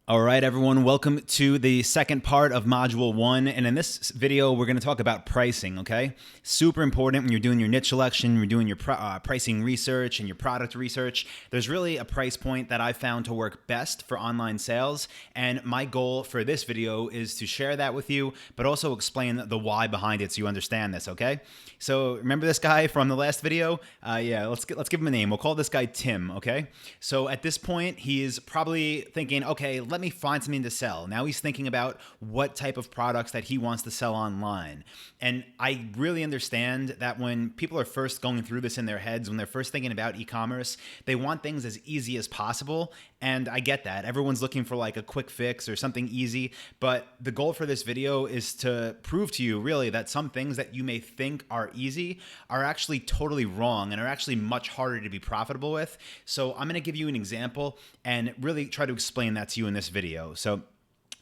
All right, everyone, welcome to the second part of Module 1. And in this video, we're going to talk about pricing, okay? Super important when you're doing your niche selection, you're doing your pricing research and your product research. There's really a price point that I found to work best for online sales. And my goal for this video is to share that with you, but also explain the why behind it so you understand this, okay? So remember this guy from the last video? Let's give him a name. We'll call this guy Tim, okay? So at this point, he is probably thinking, okay, let me find something to sell. Now he's thinking about what type of products that he wants to sell online. And I really understand that when people are first going through this in their heads, when they're first thinking about e-commerce, they want things as easy as possible. And I get that. Everyone's looking for like a quick fix or something easy. But the goal for this video is to prove to you really that some things that you may think are easy are actually totally wrong and are actually much harder to be profitable with. So I'm going to give you an example and really try to explain that to you in this video. So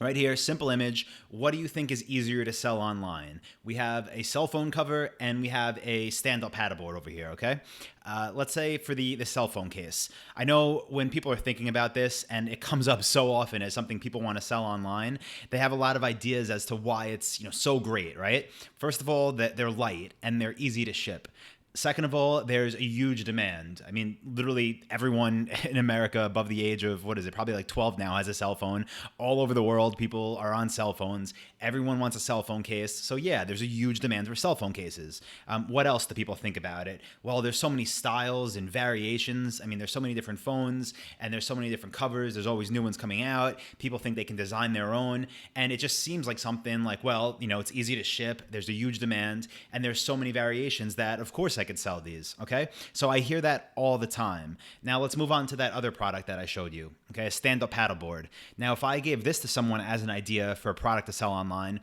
right here, simple image. What do you think is easier to sell online? We have a cell phone cover and we have a stand-up paddleboard over here, okay? Let's say for the cell phone case. I know when people are thinking about this, and it comes up so often as something people want to sell online, they have a lot of ideas as to why it's so great, right? First of all, that they're light and they're easy to ship. Second of all, there's a huge demand. I mean, literally everyone in America above the age of, probably like 12 now has a cell phone. All over the world, people are on cell phones. Everyone wants a cell phone case. So yeah, there's a huge demand for cell phone cases. What else do people think about it? Well, there's so many styles and variations. I mean, there's so many different phones and there's so many different covers. There's always new ones coming out. People think they can design their own. And it just seems like something like, well, it's easy to ship. There's a huge demand and there's so many variations that of course I could sell these, okay? So I hear that all the time. Now let's move on to that other product that I showed you, okay? A stand-up paddleboard. Now if I gave this to someone as an idea for a product to sell online,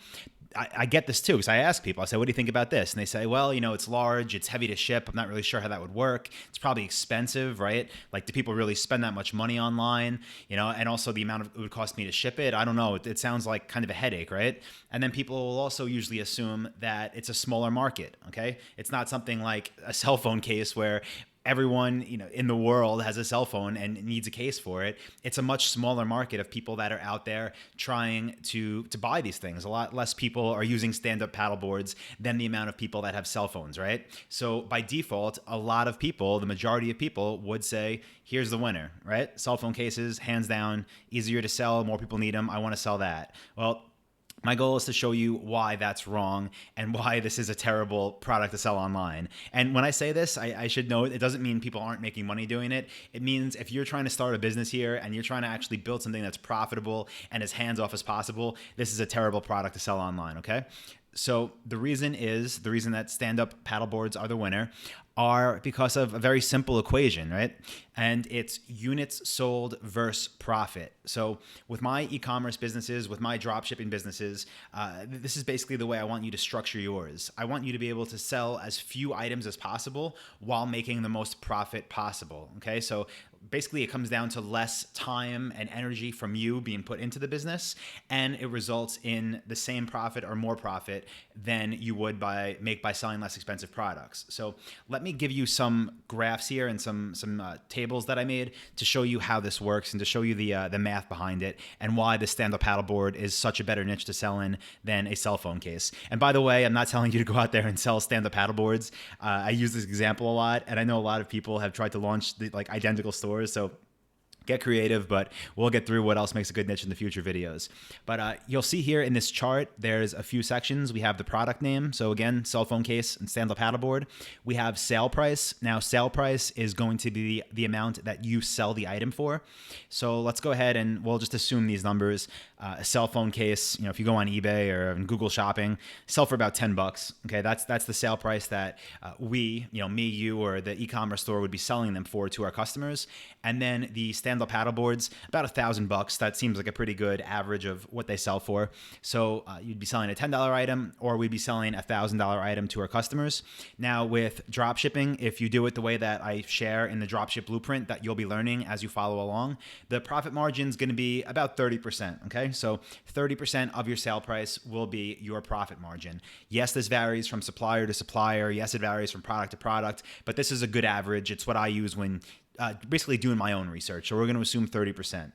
I get this too, because I ask people, I say, what do you think about this? And they say, well, it's large, it's heavy to ship. I'm not really sure how that would work. It's probably expensive, right? Like, do people really spend that much money online? And also the amount it would cost me to ship it. I don't know. It sounds like kind of a headache, right? And then people will also usually assume that it's a smaller market, okay? It's not something like a cell phone case where everyone in the world has a cell phone and needs a case for it. It's a much smaller market of people that are out there trying to buy these things. A lot less people are using stand-up paddleboards than the amount of people that have cell phones, right? So by default, a lot of people, the majority of people would say, here's the winner, right? Cell phone cases, hands down, easier to sell, more people need them, I want to sell that. Well, my goal is to show you why that's wrong and why this is a terrible product to sell online. And when I say this, I should note it doesn't mean people aren't making money doing it. It means if you're trying to start a business here and you're trying to actually build something that's profitable and as hands-off as possible, this is a terrible product to sell online, okay? So the reason that stand-up paddleboards are the winner are because of a very simple equation, right? And it's units sold versus profit. So with my e-commerce businesses, with my drop shipping businesses, this is basically the way I want you to structure yours. I want you to be able to sell as few items as possible while making the most profit possible, okay? So basically it comes down to less time and energy from you being put into the business, and it results in the same profit or more profit than you would by selling less expensive products. So let me give you some graphs here and some tables that I made to show you how this works and to show you the math behind it and why the stand-up paddleboard is such a better niche to sell in than a cell phone case. And by the way, I'm not telling you to go out there and sell stand-up paddleboards. I use this example a lot, and I know a lot of people have tried to launch identical stores. So get creative, but we'll get through what else makes a good niche in the future videos. But you'll see here in this chart, there's a few sections. We have the product name. So again, cell phone case and stand-up paddleboard. We have sale price. Now, sale price is going to be the amount that you sell the item for. So let's go ahead and we'll just assume these numbers. A cell phone case, if you go on eBay or in Google Shopping, sell for about $10. Okay, that's the sale price that we, me, you, or the e-commerce store would be selling them for to our customers. And then the stand-up paddleboards, about $1,000. That seems like a pretty good average of what they sell for. So you'd be selling a $10 item, or we'd be selling a $1,000 item to our customers. Now with drop shipping, if you do it the way that I share in the dropship blueprint that you'll be learning as you follow along, the profit margin is going to be about 30%. Okay, so 30% of your sale price will be your profit margin. Yes, this varies from supplier to supplier. Yes, it varies from product to product, but this is a good average. It's what I use when basically doing my own research. So we're going to assume 30%.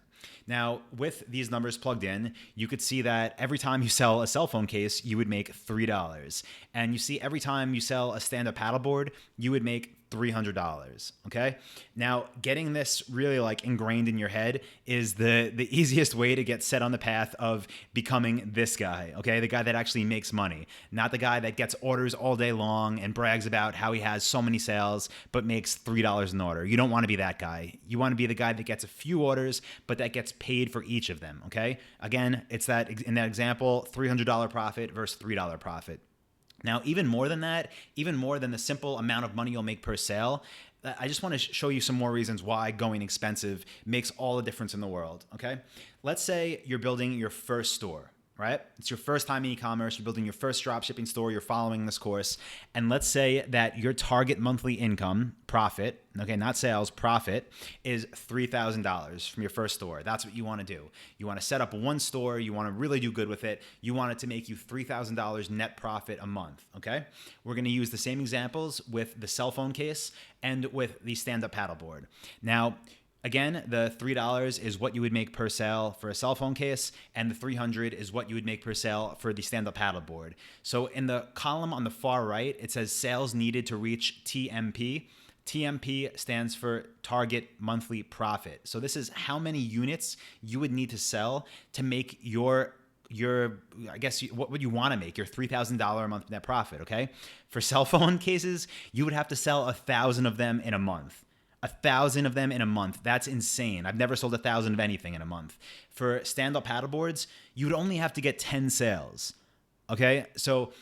Now, with these numbers plugged in, you could see that every time you sell a cell phone case, you would make $3. And you see every time you sell a stand-up paddleboard, you would make $300. Okay. Now, getting this really like ingrained in your head is the easiest way to get set on the path of becoming this guy. Okay. The guy that actually makes money, not the guy that gets orders all day long and brags about how he has so many sales, but makes $3 an order. You don't want to be that guy. You want to be the guy that gets a few orders, but that gets paid for each of them. Okay. Again, it's that in that example, $300 profit versus $3 profit. Now, even more than that, even more than the simple amount of money you'll make per sale, I just want to show you some more reasons why going expensive makes all the difference in the world, okay? Let's say you're building your first store, right? It's your first time in e-commerce, you're building your first dropshipping store, you're following this course, and let's say that your target monthly income, profit, okay, not sales, profit, is $3,000 from your first store. That's what you want to do. You want to set up one store, you want to really do good with it, you want it to make you $3,000 net profit a month, okay? We're going to use the same examples with the cell phone case and with the stand-up paddleboard. Now, again, the $3 is what you would make per sale for a cell phone case, and the $300 is what you would make per sale for the stand-up paddleboard. So in the column on the far right, it says sales needed to reach TMP. TMP stands for target monthly profit. So this is how many units you would need to sell to make your I guess what would you want to make your $3,000 a month net profit, okay? For cell phone cases, you would have to sell 1,000 of them in a month. 1,000 of them in a month. That's insane. I've never sold 1,000 of anything in a month. For stand-up paddleboards, you would only have to get 10 sales. Okay? So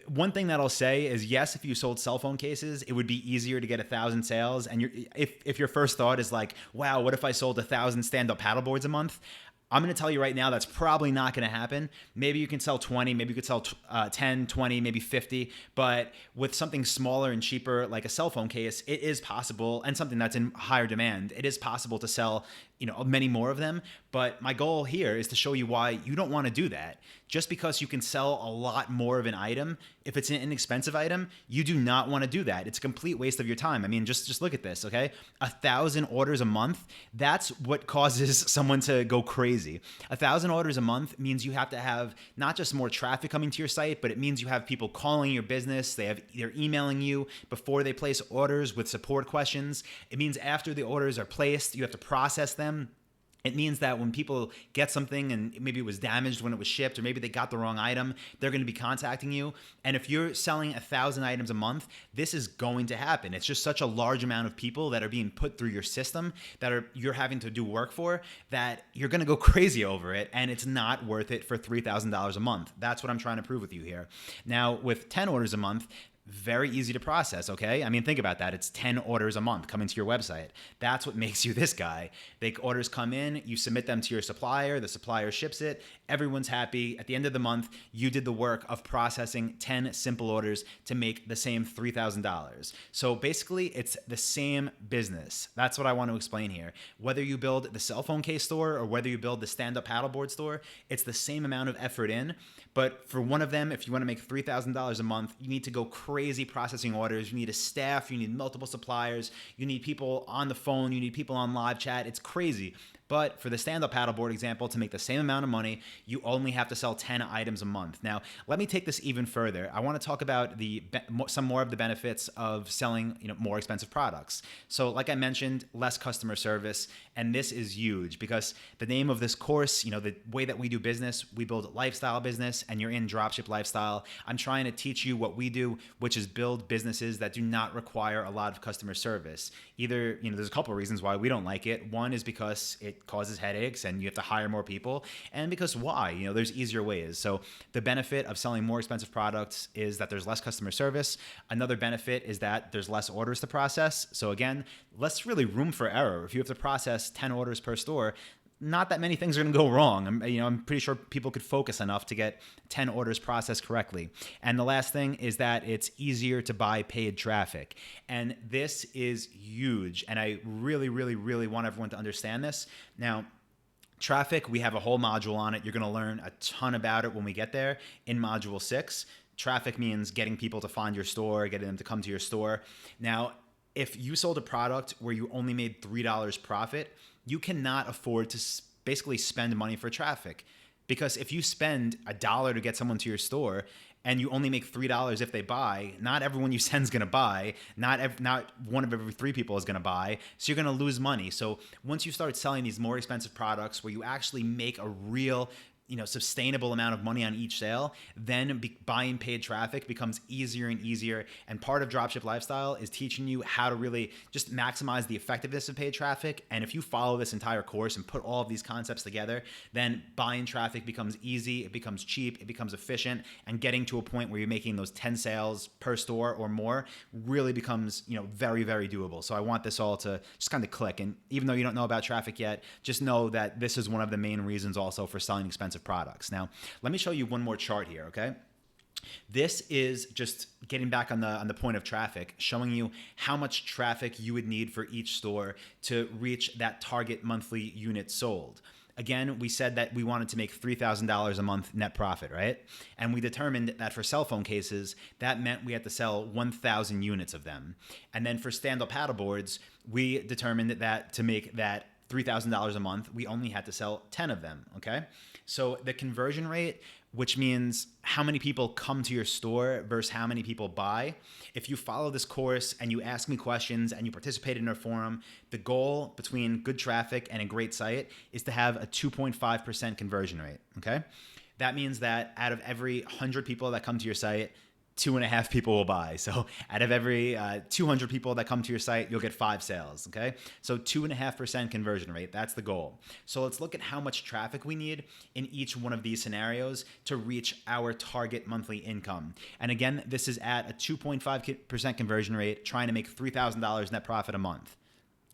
one thing that I'll say is, yes, if you sold cell phone cases, it would be easier to get 1,000 sales. And if your first thought is like, wow, what if I sold 1,000 stand-up paddleboards a month? I'm going to tell you right now, that's probably not going to happen. Maybe you can sell 20, maybe you could sell 10, 20, maybe 50. But with something smaller and cheaper, like a cell phone case, it is possible, and something that's in higher demand, it is possible to sell, many more of them. But my goal here is to show you why you don't want to do that. Just because you can sell a lot more of an item, if it's an inexpensive item, you do not want to do that. It's a complete waste of your time. I mean, just look at this, okay? 1,000 orders a month, that's what causes someone to go crazy. 1,000 orders a month means you have to have not just more traffic coming to your site, but it means you have people calling your business. They're emailing you before they place orders with support questions. It means after the orders are placed, you have to process them. It means that when people get something and maybe it was damaged when it was shipped, or maybe they got the wrong item, they're going to be contacting you. And if you're selling 1,000 items a month, this is going to happen. It's just such a large amount of people that are being put through your system you're having to do work for, that you're going to go crazy over it, and it's not worth it for $3,000 a month. That's what I'm trying to prove with you here. Now, with 10 orders a month, very easy to process, okay? I mean, think about that. It's 10 orders a month coming to your website. That's what makes you this guy. Orders come in, you submit them to your supplier, the supplier ships it, everyone's happy. At the end of the month, you did the work of processing 10 simple orders to make the same $3,000. So basically, it's the same business. That's what I want to explain here. Whether you build the cell phone case store or whether you build the stand-up paddleboard store, it's the same amount of effort in. But for one of them, if you want to make $3,000 a month, you need to go crazy processing orders. You need a staff, you need multiple suppliers, you need people on the phone, you need people on live chat. It's crazy. But for the stand-up paddleboard example, to make the same amount of money, you only have to sell 10 items a month. Now, let me take this even further. I want to talk about some more of the benefits of selling, more expensive products. So, like I mentioned, less customer service, and this is huge because the name of this course, the way that we do business, we build a lifestyle business, and you're in dropship lifestyle. I'm trying to teach you what we do, which is build businesses that do not require a lot of customer service. Either, there's a couple of reasons why we don't like it. One is because it causes headaches and you have to hire more people, and because why? There's easier ways. So the benefit of selling more expensive products is that there's less customer service. Another benefit is that there's less orders to process. So again, less really room for error. If you have to process 10 orders per store, not that many things are going to go wrong. I'm pretty sure people could focus enough to get 10 orders processed correctly. And the last thing is that it's easier to buy paid traffic. And this is huge. And I really, really, really want everyone to understand this. Now, traffic, we have a whole module on it. You're going to learn a ton about it when we get there in module 6. Traffic means getting people to find your store, getting them to come to your store. Now, if you sold a product where you only made $3 profit, you cannot afford to basically spend money for traffic. Because if you spend $1 to get someone to your store and you only make $3 if they buy, not everyone you send is going to buy. Not one of every 3 people is going to buy. So you're going to lose money. So once you start selling these more expensive products where you actually make a real sustainable amount of money on each sale, then buying paid traffic becomes easier and easier. And part of Dropship Lifestyle is teaching you how to really just maximize the effectiveness of paid traffic. And if you follow this entire course and put all of these concepts together, then buying traffic becomes easy, it becomes cheap, it becomes efficient, and getting to a point where you're making those 10 sales per store or more really becomes, very, very doable. So I want this all to just kind of click. And even though you don't know about traffic yet, just know that this is one of the main reasons also for selling expensive products. Now, let me show you one more chart here, okay? This is just getting back on the point of traffic, showing you how much traffic you would need for each store to reach that target monthly unit sold. Again, we said that we wanted to make $3,000 a month net profit, right? And we determined that for cell phone cases, that meant we had to sell 1,000 units of them. And then for stand-up paddleboards, we determined that to make that $3,000 a month, we only had to sell 10 of them, okay? So the conversion rate, which means how many people come to your store versus how many people buy. If you follow this course and you ask me questions and you participate in our forum, the goal between good traffic and a great site is to have a 2.5% conversion rate, okay? That means that out of every 100 people that come to your site, 2.5 people will buy. So out of every 200 people that come to your site, you'll get 5 sales, okay? So 2.5% conversion rate, that's the goal. So let's look at how much traffic we need in each one of these scenarios to reach our target monthly income. And again, this is at a 2.5% conversion rate, trying to make $3,000 net profit a month.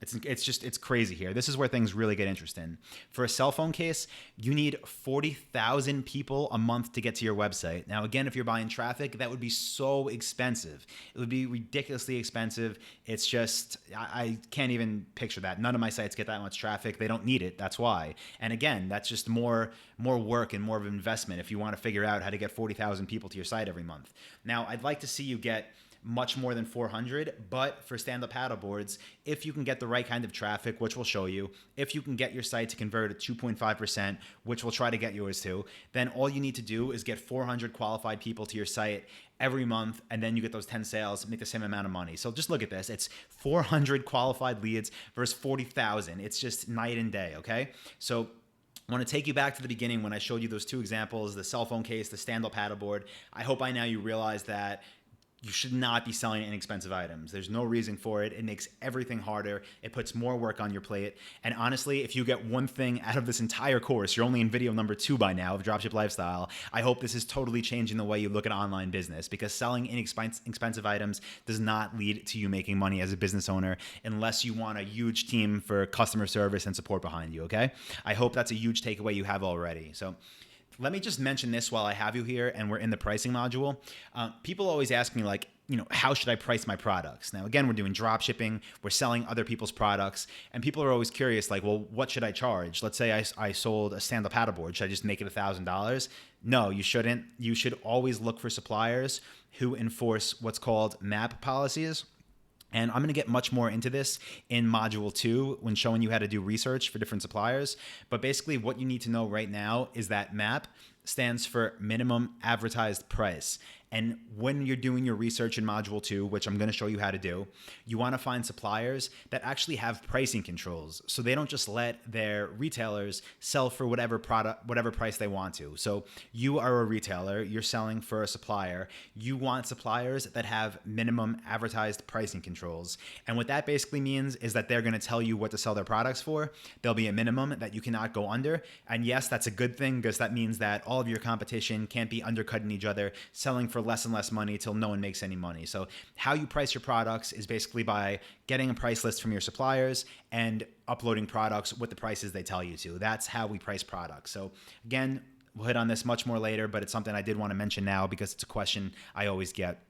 It's crazy here. This is where things really get interesting. For a cell phone case, you need 40,000 people a month to get to your website. Now, again, if you're buying traffic, that would be so expensive. It would be ridiculously expensive. It's just, I can't even picture that. None of my sites get that much traffic. They don't need it. That's why. And again, that's just more work and more of an investment if you want to figure out how to get 40,000 people to your site every month. Now, I'd like to see you get much more than 400, but for stand-up paddleboards, if you can get the right kind of traffic, which we'll show you, if you can get your site to convert at 2.5%, which we'll try to get yours to, then all you need to do is get 400 qualified people to your site every month, and then you get those 10 sales, make the same amount of money. So just look at this. It's 400 qualified leads versus 40,000. It's just night and day, okay? So I want to take you back to the beginning when I showed you those 2 examples, the cell phone case, the stand-up paddleboard. I hope by now you realize that you should not be selling inexpensive items. There's no reason for it. It makes everything harder. It puts more work on your plate. And honestly, if you get one thing out of this entire course, you're only in video number 2 by now of Dropship Lifestyle. I hope this is totally changing the way you look at online business, because selling inexpensive items does not lead to you making money as a business owner unless you want a huge team for customer service and support behind you, okay? I hope that's a huge takeaway you have already. So let me just mention this while I have you here and we're in the pricing module. People always ask me, like, how should I price my products? Now, again, we're doing drop shipping. We're selling other people's products. And people are always curious, like, well, what should I charge? Let's say I sold a stand-up paddleboard. Should I just make it $1,000? No, you shouldn't. You should always look for suppliers who enforce what's called MAP policies. And I'm going to get much more into this in Module 2 when showing you how to do research for different suppliers. But basically what you need to know right now is that MAP stands for minimum advertised price. And when you're doing your research in Module 2, which I'm going to show you how to do, you want to find suppliers that actually have pricing controls. So they don't just let their retailers sell for whatever price they want to. So you are a retailer, you're selling for a supplier. You want suppliers that have minimum advertised pricing controls. And what that basically means is that they're going to tell you what to sell their products for. There'll be a minimum that you cannot go under. And yes, that's a good thing, because that means that all of your competition can't be undercutting each other, selling for less and less money till no one makes any money. So how you price your products is basically by getting a price list from your suppliers and uploading products with the prices they tell you to. That's how we price products. So again, we'll hit on this much more later, but it's something I did want to mention now because it's a question I always get.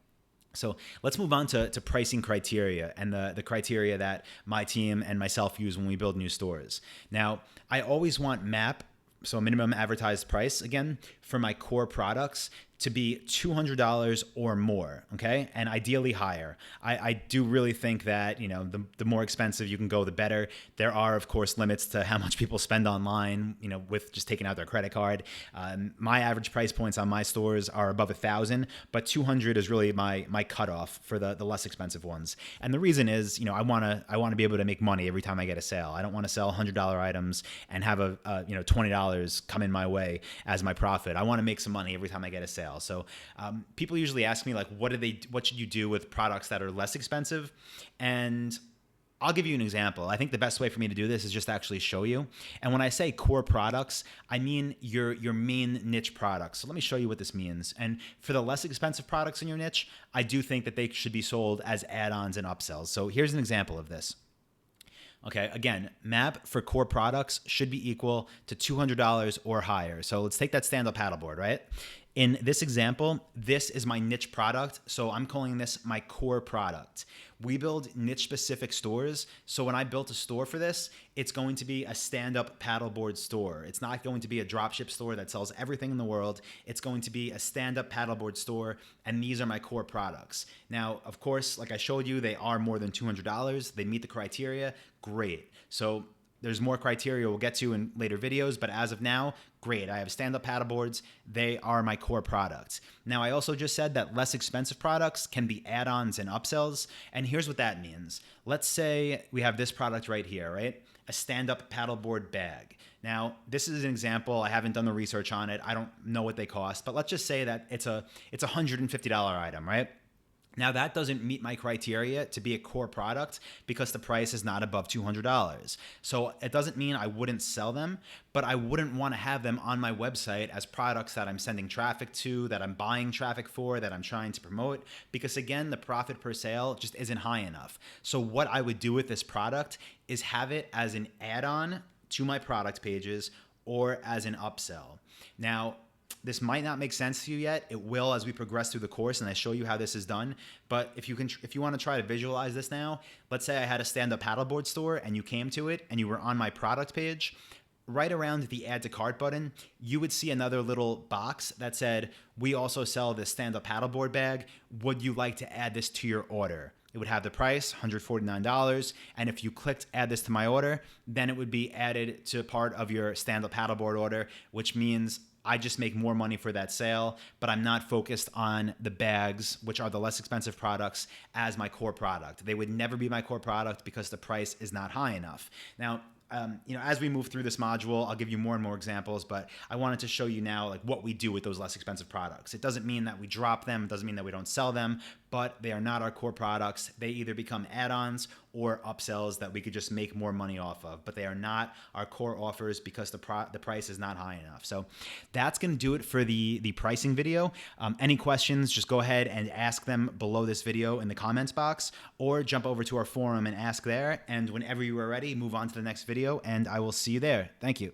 So let's move on to pricing criteria and the criteria that my team and myself use when we build new stores. Now, I always want MAP, so minimum advertised price, again, for my core products to be $200 or more, okay? And ideally higher. I do really think that, you know, the more expensive you can go, the better. There are, of course, limits to how much people spend online, you know, with just taking out their credit card. My average price points on my stores are above 1,000, but 200 is really my cutoff for the less expensive ones. And the reason is, you know, I want to be able to make money every time I get a sale. I don't want to sell $100 items and have you know, $20 come in my way as my profit. I want to make some money every time I get a sale. So people usually ask me, like, what should you do with products that are less expensive? And I'll give you an example. I think the best way for me to do this is just actually show you. And when I say core products, I mean your main niche products. So let me show you what this means. And for the less expensive products in your niche, I do think that they should be sold as add-ons and upsells. So here's an example of this. Okay, again, MAP for core products should be equal to $200 or higher. So let's take that stand-up paddleboard, right? In this example, this is my niche product, so I'm calling this my core product. We build niche-specific stores, so when I built a store for this, it's going to be a stand-up paddleboard store. It's not going to be a dropship store that sells everything in the world. It's going to be a stand-up paddleboard store, and these are my core products. Now, of course, like I showed you, they are more than $200. They meet the criteria. Great. So there's more criteria we'll get to in later videos, but as of now, great. I have stand-up paddleboards. They are my core products. Now, I also just said that less expensive products can be add-ons and upsells, and here's what that means. Let's say we have this product right here, right? A stand-up paddleboard bag. Now, this is an example. I haven't done the research on it. I don't know what they cost, but let's just say that it's a $150 item, right? Now, that doesn't meet my criteria to be a core product because the price is not above $200. So it doesn't mean I wouldn't sell them, but I wouldn't want to have them on my website as products that I'm sending traffic to, that I'm buying traffic for, that I'm trying to promote, because again, the profit per sale just isn't high enough. So what I would do with this product is have it as an add-on to my product pages or as an upsell. Now, this might not make sense to you yet. It will as we progress through the course and I show you how this is done. But if you want to try to visualize this now, let's say I had a stand-up paddleboard store and you came to it and you were on my product page. Right around the add to cart button, you would see another little box that said, we also sell this stand-up paddleboard bag. Would you like to add this to your order? It would have the price, $149. And if you clicked add this to my order, then it would be added to part of your stand-up paddleboard order, which means I just make more money for that sale, but I'm not focused on the bags, which are the less expensive products, as my core product. They would never be my core product because the price is not high enough. Now, as we move through this module, I'll give you more and more examples, but I wanted to show you now like what we do with those less expensive products. It doesn't mean that we drop them. It doesn't mean that we don't sell them, but they are not our core products. They either become add-ons or upsells that we could just make more money off of, but they are not our core offers because the price is not high enough. So that's going to do it for the pricing video. Any questions, just go ahead and ask them below this video in the comments box, or jump over to our forum and ask there. And whenever you are ready, move on to the next video, and I will see you there. Thank you.